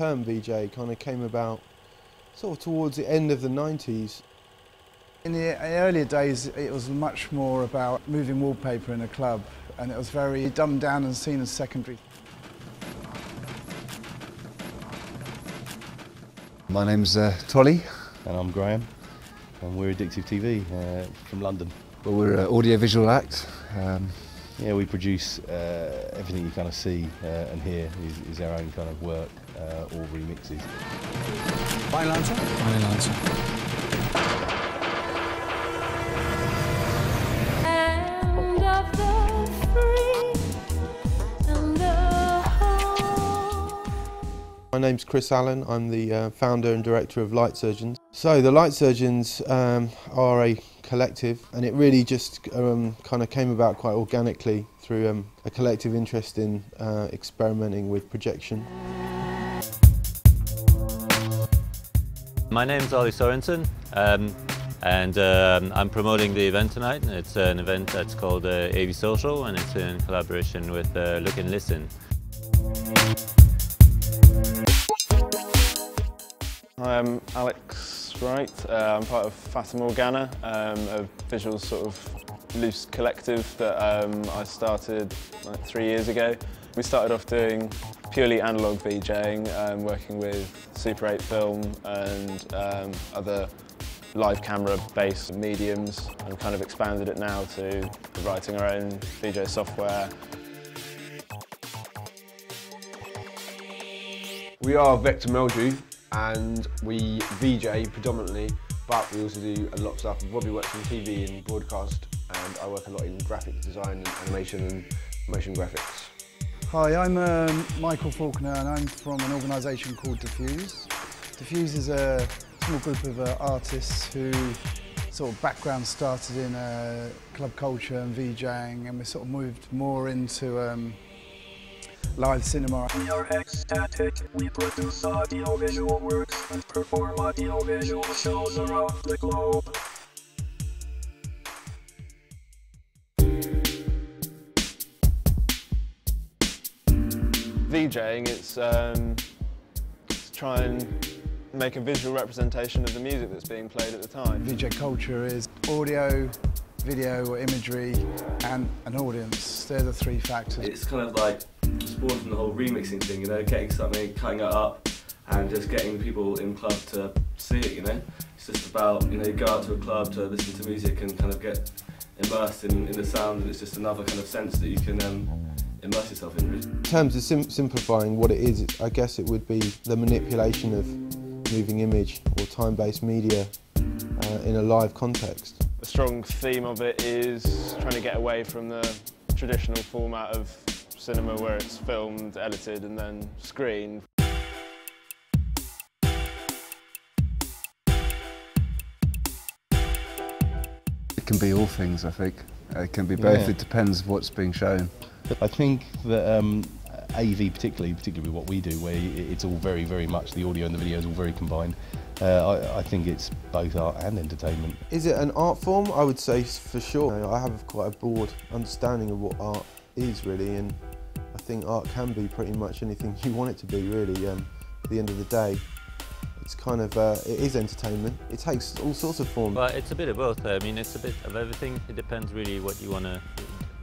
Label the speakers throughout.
Speaker 1: term VJ kind of came about sort of towards the end of the 90s.
Speaker 2: In the earlier days, it was much more about moving wallpaper in a club, and it was very dumbed down and seen as secondary.
Speaker 3: My name's Tolly.
Speaker 4: And I'm Graham, and we're Addictive TV from London.
Speaker 3: Well, we're an audiovisual act.
Speaker 4: Yeah, we produce everything you kind of see and hear is our own kind of work or remixes.
Speaker 3: Final answer? Final answer.
Speaker 1: My name's Chris Allen. I'm the founder and director of Light Surgeons. So the Light Surgeons are a collective, and it really just kind of came about quite organically through a collective interest in experimenting with projection.
Speaker 5: My name's Oli Sorenson, and I'm promoting the event tonight. It's an event that's called AV Social, and it's in collaboration with Look and Listen.
Speaker 6: Hi, I'm Alex Wright. I'm part of FataMorgana, a visual sort of loose collective that I started like 3 years ago. We started off doing purely analogue VJing, working with Super 8 film and other live camera based mediums, and kind of expanded it now to writing our own VJ software.
Speaker 7: We are Vector Meldrew, and we VJ predominantly, but we also do a lot of stuff. Robbie works in TV and broadcast, and I work a lot in graphic design and animation and motion graphics.
Speaker 2: Hi, I'm Michael Faulkner, and I'm from an organisation called Diffuse. Diffuse is a small group of artists who sort of background started in club culture and VJing, and we sort of moved more into live cinema.
Speaker 8: We are Hexstatic. We produce audiovisual works and perform audiovisual shows around the globe.
Speaker 6: VJing, it's to try and make a visual representation of the music that's being played at the time.
Speaker 2: VJ culture is audio, video or imagery, and an audience. They're the three factors.
Speaker 9: It's kind of like spawned from the whole remixing thing, you know, getting something, cutting it up, and just getting people in club to see it, you know. It's just about, you know, you go out to a club to listen to music and kind of get immersed in the sound, and it's just another kind of sense that you can immerse yourself in, really.
Speaker 1: In terms of simplifying what it is, I guess it would be the manipulation of moving image or time-based media in a live context.
Speaker 6: A strong theme of it is trying to get away from the traditional format of cinema where it's filmed, edited and then screened.
Speaker 3: It can be all things, I think. It can be both,
Speaker 4: Yeah.
Speaker 3: It depends what's being shown.
Speaker 4: I think that AV particularly what we do, where it's all very much, the audio and the video is all very combined, I think it's both art and entertainment.
Speaker 1: Is it an art form? I would say for sure. I have quite a broad understanding of what art is really, and I think art can be pretty much anything you want it to be really. At the end of the day, it's kind of, it is entertainment. It takes all sorts of forms.
Speaker 5: But it's a bit of both. I mean, it's a bit of everything. It depends really what you want to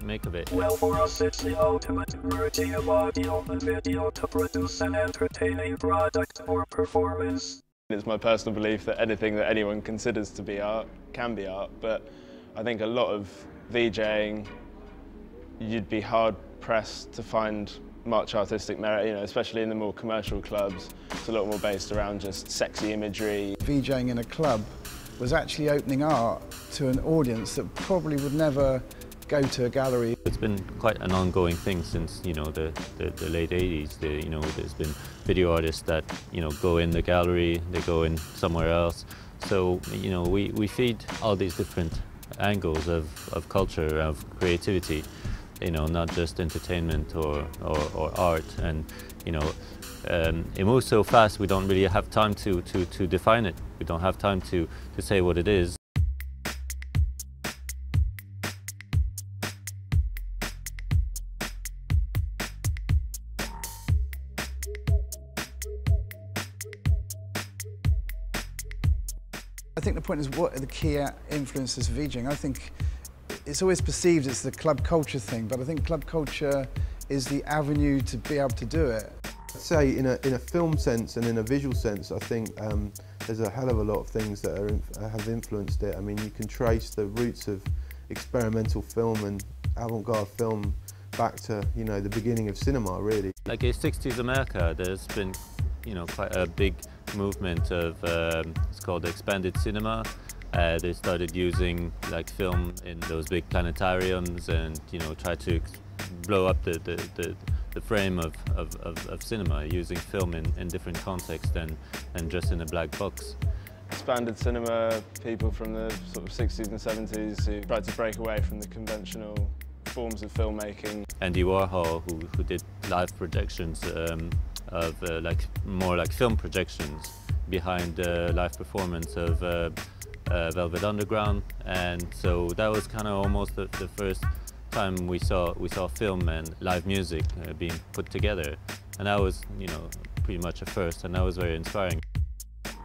Speaker 5: make of it.
Speaker 8: Well, for us it's the ultimate merging of audio and video to produce an entertaining product or performance.
Speaker 6: It's my personal belief that anything that anyone considers to be art can be art, but I think a lot of VJing, you'd be hard pressed to find much artistic merit, you know, especially in the more commercial clubs. It's a lot more based around just sexy imagery.
Speaker 2: VJing in a club was actually opening art to an audience that probably would never go to a gallery.
Speaker 5: It's been quite an ongoing thing since, you know, the late 80s. You know, there's been video artists that, you know, go in the gallery, they go in somewhere else. So, you know, we feed all these different angles of culture, of creativity, you know, not just entertainment or art. And, you know, it moves so fast we don't really have time to define it. We don't have time to say what it is.
Speaker 2: point is, what are the key influences for VJing? I think it's always perceived it's the club culture thing, but I think club culture is the avenue to be able to do it.
Speaker 1: I'd say in a film sense and in a visual sense, I think there's a hell of a lot of things that have influenced it. I mean, you can trace the roots of experimental film and avant-garde film back to, you know, the beginning of cinema, really.
Speaker 5: Like in 60s America, there's been, you know, quite a big movement of, it's called expanded cinema. They started using like film in those big planetariums and, you know, try to blow up the frame of cinema using film in different contexts than just in a black box.
Speaker 6: Expanded cinema, people from the sort of 60s and 70s who tried to break away from the conventional forms of filmmaking.
Speaker 5: Andy Warhol, who did live projections of more like film projections behind the live performance of Velvet Underground, and so that was kind of almost the first time we saw film and live music being put together, and that was, you know, pretty much a first, and that was very inspiring.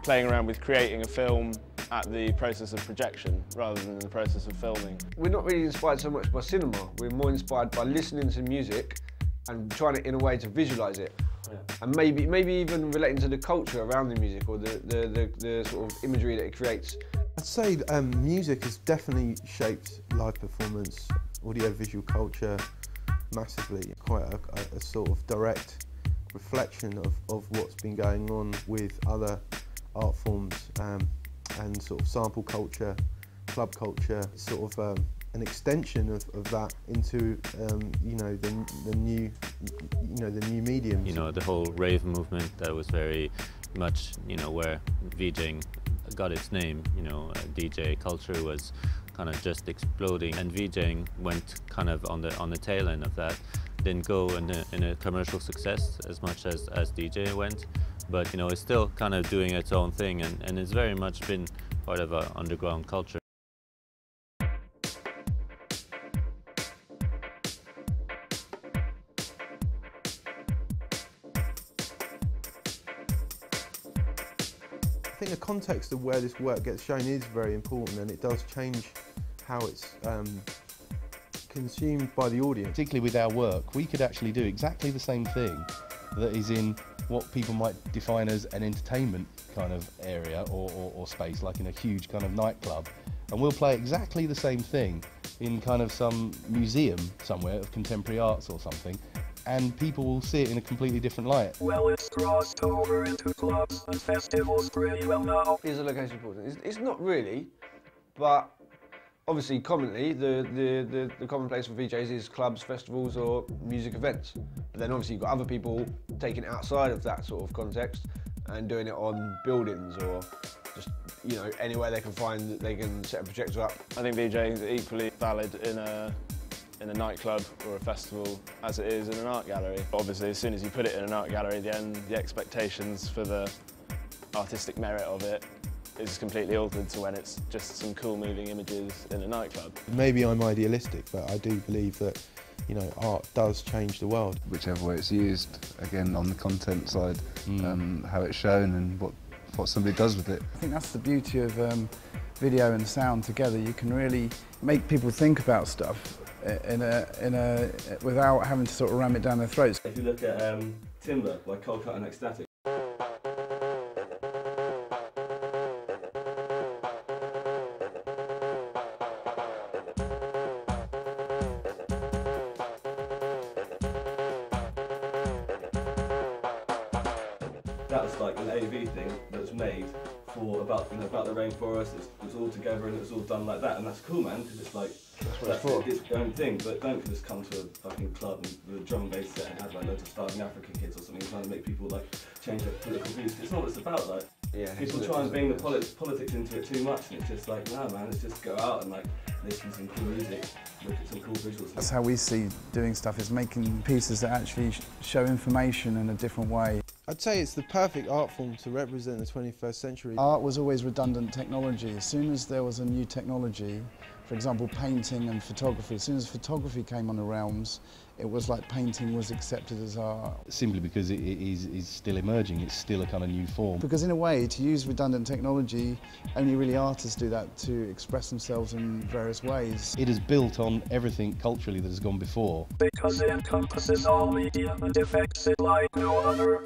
Speaker 6: Playing around with creating a film at the process of projection rather than the process of filming.
Speaker 7: We're not really inspired so much by cinema, we're more inspired by listening to music and trying it in a way to visualise it. Yeah. And maybe even relating to the culture around the music or the sort of imagery that it creates.
Speaker 1: I'd say music has definitely shaped live performance, audiovisual culture massively. Quite a sort of direct reflection of what's been going on with other art forms and sort of sample culture, club culture, sort of an extension of that into you know, the new mediums.
Speaker 5: You know, the whole rave movement, that was very much, you know, where VJing got its name. You know, DJ culture was kind of just exploding, and VJing went kind of on the tail end of that. Didn't go in a commercial success as much as DJ went, but, you know, it's still kind of doing its own thing, and it's very much been part of our underground culture.
Speaker 1: I think the context of where this work gets shown is very important, and it does change how it's consumed by the audience.
Speaker 4: Particularly with our work, we could actually do exactly the same thing that is in what people might define as an entertainment kind of area or space, like in a huge kind of nightclub, and we'll play exactly the same thing in kind of some museum somewhere of contemporary arts or something, and people will see it in a completely different light.
Speaker 8: Well, it's crossed over into clubs and festivals pretty well now.
Speaker 7: Is the location important? It's not really, but obviously commonly the common place for VJs is clubs, festivals or music events. But then obviously you've got other people taking it outside of that sort of context and doing it on buildings or just, you know, anywhere they can find that they can set a projector up.
Speaker 6: I think VJing is equally valid in a nightclub or a festival as it is in an art gallery. Obviously, as soon as you put it in an art gallery, then the expectations for the artistic merit of it is completely altered to when it's just some cool moving images in a nightclub.
Speaker 1: Maybe I'm idealistic, but I do believe that, you know, art does change the world.
Speaker 3: Whichever way it's used, again on the content side, how it's shown and what somebody does with it.
Speaker 2: I think that's the beauty of video and sound together. You can really make people think about stuff without having to sort of ram it down their throats.
Speaker 9: If you look at Timber by Qu'il and Hexstatic, that was like an AV thing that was made for about the rainforest. It was all together and it was all done like that, and that's cool, man, because it's like that's its own thing. But don't just come to a fucking club and the drum and bass set and have like loads of starving African kids or something trying to make people like change their political views. It's not what it's about. Like, yeah, people try and bring the politics into it too much, and it's just like, nah, man, let's just go out and like listen to some cool music, look at some cool visuals.
Speaker 2: That's how we see doing stuff, is making pieces that actually show information in a different way.
Speaker 1: I'd say it's the perfect art form to represent the 21st century.
Speaker 2: Art was always redundant technology. As soon as there was a new technology, for example painting and photography, as soon as photography came on the realms, it was like painting was accepted as art.
Speaker 4: Simply because it is still emerging, it's still a kind of new form.
Speaker 2: Because in a way, to use redundant technology, only really artists do that, to express themselves in various ways.
Speaker 4: It is built on everything culturally that has gone before.
Speaker 8: Because it encompasses all media and affects it like no other.